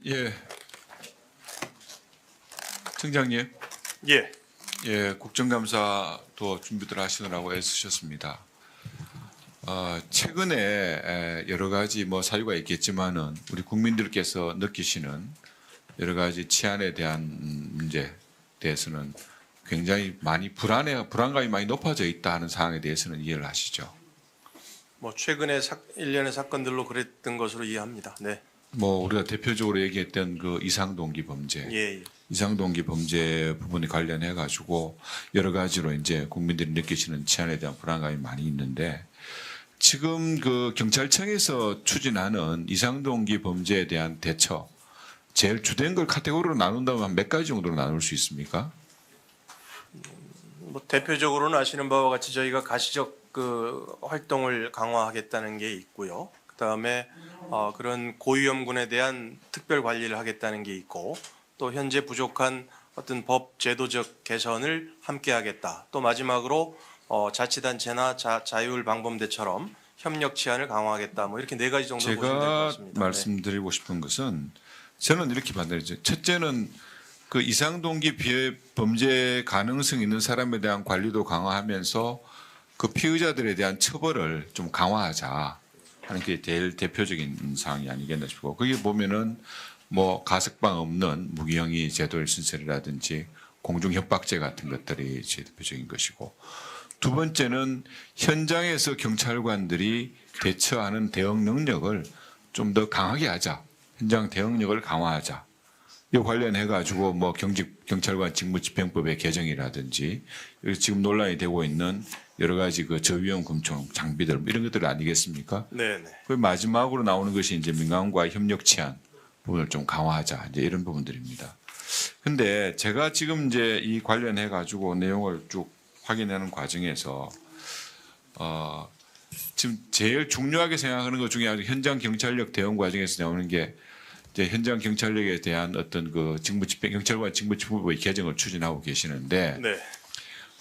예, 청장님. 예, 예, 국정감사도 준비들 하시느라고 애쓰셨습니다. 최근에 여러 가지 사유가 있겠지만은 우리 국민들께서 느끼시는 여러 가지 치안에 대한 문제에 대해서는 굉장히 많이 불안감이 많이 높아져 있다 하는 사항에 대해서는 이해를 하시죠. 최근에 일련의 사건들로 그랬던 것으로 이해합니다. 네, 우리가 대표적으로 얘기했던 그 이상동기 범죄. 예. 이상동기 범죄 부분에 관련해 가지고 여러 가지로 이제 국민들이 느끼시는 치안에 대한 불안감이 많이 있는데 지금 그 경찰청에서 추진하는 이상동기 범죄에 대한 대처 제일 주된 걸 카테고리로 나눈다면 한 몇 가지 정도로 나눌 수 있습니까? 대표적으로는 아시는 바와 같이 저희가 가시적 그 활동을 강화하겠다는 게 있고요. 그 다음에 그런 고위험군에 대한 특별 관리를 하겠다는 게 있고, 또 현재 부족한 어떤 법 제도적 개선을 함께하겠다. 또 마지막으로 자치단체나 자율방범대처럼 협력 치안을 강화하겠다. 이렇게 네 가지 정도 보시면 될 것 제가 같습니다. 말씀드리고 싶은 것은 저는 이렇게 판단했죠. 첫째는 그 이상동기 범죄 가능성 있는 사람에 대한 관리도 강화하면서 그 피의자들에 대한 처벌을 좀 강화하자 하는 게 제일 대표적인 사항이 아니겠나 싶고, 거기 보면은 가석방 없는 무기형의 제도의 신설이라든지 공중협박죄 같은 것들이 제일 대표적인 것이고, 두 번째는 현장에서 경찰관들이 대처하는 대응 능력을 좀 더 강하게 하자. 현장 대응력을 강화하자. 이 관련해 가지고 경찰관 직무집행법의 개정이라든지 지금 논란이 되고 있는 여러 가지 그 저위험 금총 장비들 이런 것들 아니겠습니까? 네. 그 마지막으로 나오는 것이 이제 민간과 협력 치안 부분을 좀 강화하자 이제 이런 부분들입니다. 근데 제가 지금 이제 이 관련해 가지고 내용을 쭉 확인하는 과정에서 지금 제일 중요하게 생각하는 것 중에 현장 경찰력 대응 과정에서 나오는 게 이제 현장 경찰력에 대한 어떤 그 경찰관 직무집행법의 개정을 추진하고 계시는데 네.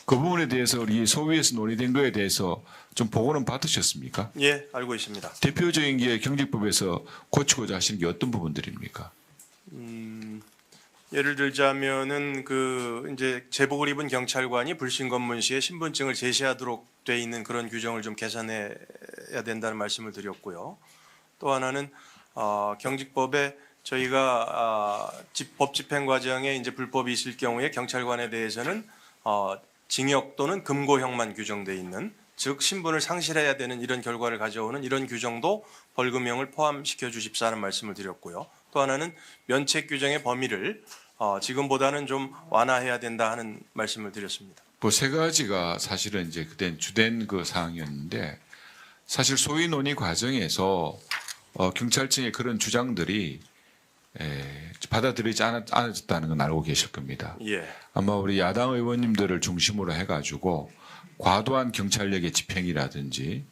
그 부분에 대해서 우리 소위에서 논의된 거에 대해서 좀 보고는 받으셨습니까? 예, 알고 있습니다. 대표적인 게 경직법에서 고치고자 하시는 게 어떤 부분들입니까? 예를 들자면은 이제 제복을 입은 경찰관이 불신 검문 시에 신분증을 제시하도록 돼 있는 그런 규정을 좀 개선해야 된다는 말씀을 드렸고요. 또 하나는 경직법에 저희가 법 집행 과정에 이제 불법이 있을 경우에 경찰관에 대해서는 징역 또는 금고형만 규정돼 있는, 즉 신분을 상실해야 되는 이런 결과를 가져오는 이런 규정도 벌금형을 포함시켜 주십사는 말씀을 드렸고요. 또 하나는 면책 규정의 범위를 지금보다는 좀 완화해야 된다 하는 말씀을 드렸습니다. 세 가지가 사실은 이제 그때 주된 그 사항이었는데 사실 소위 논의 과정에서 경찰청의 그런 주장들이 받아들이지 않았다는 건 알고 계실 겁니다. 예. 아마 우리 야당 의원님들을 중심으로 해가지고 과도한 경찰력의 집행이라든지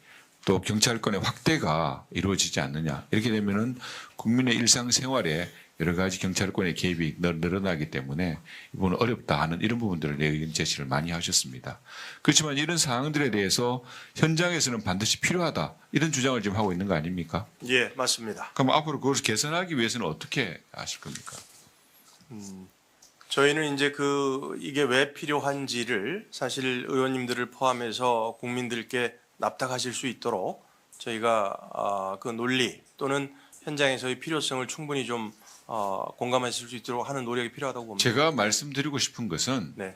또 경찰권의 확대가 이루어지지 않느냐, 이렇게 되면은 국민의 일상생활에 여러 가지 경찰권의 개입이 늘어나기 때문에 이번은 어렵다 하는 이런 부분들을 의견 제시를 많이 하셨습니다. 그렇지만 이런 사항들에 대해서 현장에서는 반드시 필요하다 이런 주장을 지금 하고 있는 거 아닙니까? 예, 맞습니다. 그럼 앞으로 그것을 개선하기 위해서는 어떻게 하실 겁니까? 저희는 이제 이게 왜 필요한지를 사실 의원님들을 포함해서 국민들께 납득하실 수 있도록 저희가 그 논리 또는 현장에서의 필요성을 충분히 좀 공감하실 수 있도록 하는 노력이 필요하다고 봅니다. 제가 말씀드리고 싶은 것은 네.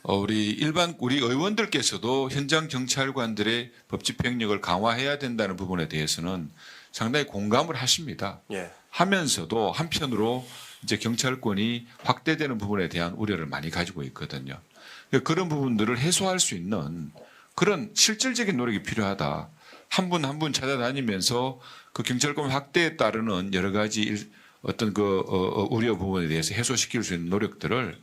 우리 의원들께서도 현장 경찰관들의 법 집행력을 강화해야 된다는 부분에 대해서는 상당히 공감을 하십니다. 예. 하면서도 한편으로 이제 경찰권이 확대되는 부분에 대한 우려를 많이 가지고 있거든요. 그런 부분들을 해소할 수 있는 그런 실질적인 노력이 필요하다. 한 분 한 분 찾아다니면서 그 경찰권 확대에 따르는 여러 가지 어떤 우려 부분에 대해서 해소시킬 수 있는 노력들을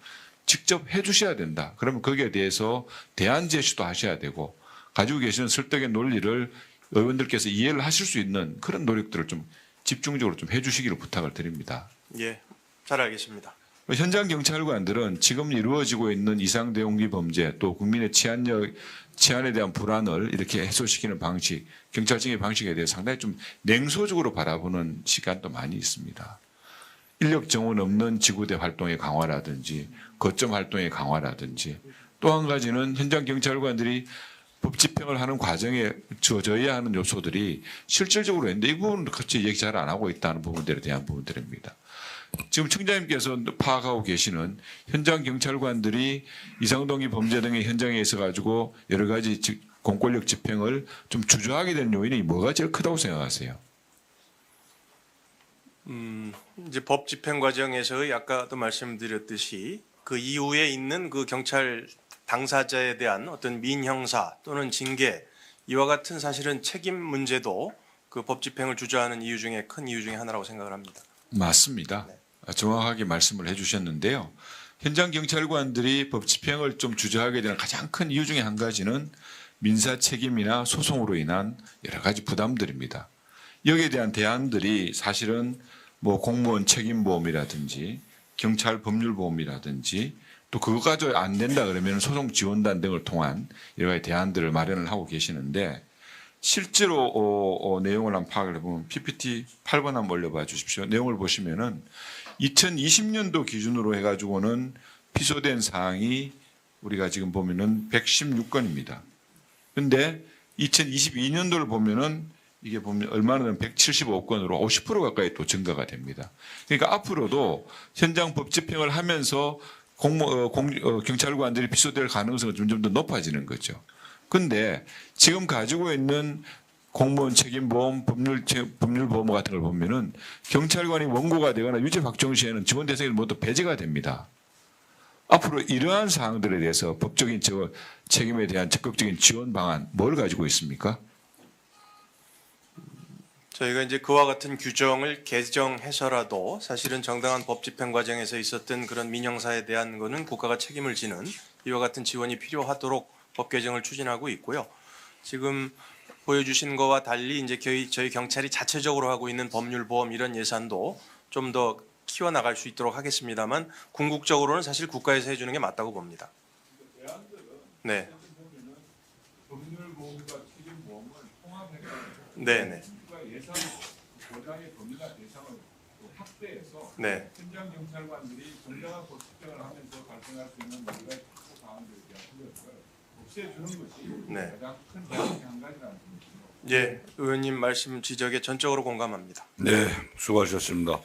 직접 해주셔야 된다. 그러면 거기에 대해서 대안 제시도 하셔야 되고 가지고 계시는 설득의 논리를 의원들께서 이해를 하실 수 있는 그런 노력들을 좀 집중적으로 좀 해주시기를 부탁을 드립니다. 예, 잘 알겠습니다. 현장 경찰관들은 지금 이루어지고 있는 이상대응기 범죄 또 국민의 치안에 대한 불안을 이렇게 해소시키는 방식, 경찰청의 방식에 대해 상당히 좀 냉소적으로 바라보는 시간도 많이 있습니다. 인력 정원 없는 지구대 활동의 강화라든지 거점 활동의 강화라든지 또 한 가지는 현장 경찰관들이 법 집행을 하는 과정에 주어져야 하는 요소들이 실질적으로 있는데 이 부분은 같이 얘기 잘 안 하고 있다는 부분들에 대한 부분들입니다. 지금 청장님께서 파악하고 계시는 현장 경찰관들이 이상동기 범죄 등의 현장에 있어 가지고 여러 가지 공권력 집행을 좀 주저하게 되는 요인이 뭐가 제일 크다고 생각하세요? 이제 법 집행 과정에서의 아까도 말씀드렸듯이 그 이후에 있는 그 경찰 당사자에 대한 어떤 민형사 또는 징계 이와 같은 사실은 책임 문제도 그 법 집행을 주저하는 이유 중에 큰 이유 중에 하나라고 생각을 합니다. 맞습니다. 정확하게 말씀을 해주셨는데요. 현장 경찰관들이 법 집행을 좀 주저하게 되는 가장 큰 이유 중에 한 가지는 민사 책임이나 소송으로 인한 여러 가지 부담들입니다. 여기에 대한 대안들이 사실은 뭐 공무원 책임보험이라든지 경찰 법률보험이라든지 또 그거까지 안 된다 그러면 소송 지원단 등을 통한 여러 가지 대안들을 마련을 하고 계시는데 실제로 내용을 한번 파악을 해보면 PPT 8번 한번 올려봐 주십시오. 내용을 보시면은 2020년도 기준으로 해가지고는 피소된 사항이 우리가 지금 보면은 116건입니다. 근데 2022년도를 보면은 이게 보면 얼마나 175건으로 50% 가까이 또 증가가 됩니다. 그러니까 앞으로도 현장 법 집행을 하면서 경찰관들이 피소될 가능성은 점점 더 높아지는 거죠. 근데 지금 가지고 있는 공무원 책임보험, 법률보험 같은 걸 보면은 경찰관이 원고가 되거나 유죄 확정 시에는 지원 대상이 모두 배제가 됩니다. 앞으로 이러한 사항들에 대해서 법적인 책임에 대한 적극적인 지원 방안 뭘 가지고 있습니까? 저희가 이제 그와 같은 규정을 개정해서라도 사실은 정당한 법 집행 과정에서 있었던 그런 민형사에 대한 거는 국가가 책임을 지는 이와 같은 지원이 필요하도록 법 개정을 추진하고 있고요. 지금 보여주신 거와 달리 이제 저희 경찰이 자체적으로 하고 있는 법률보험 이런 예산도 좀 더 키워나갈 수 있도록 하겠습니다만 궁극적으로는 사실 국가에서 해주는 게 맞다고 봅니다. 네. 법률보험과 책임보험을 통합해서 네네. 예산 보장의 범위나 대상을 확대해서 네. 현장 경찰관들이 정당한 법 집행을 하면서 발생할 수 있는 여러 가지 특수 사항들에 대한 우려를 없애주는 것이 네. 가장 큰 대안의 한 가지라는 겁니다. 예, 의원님 말씀 지적에 전적으로 공감합니다. 네, 수고하셨습니다.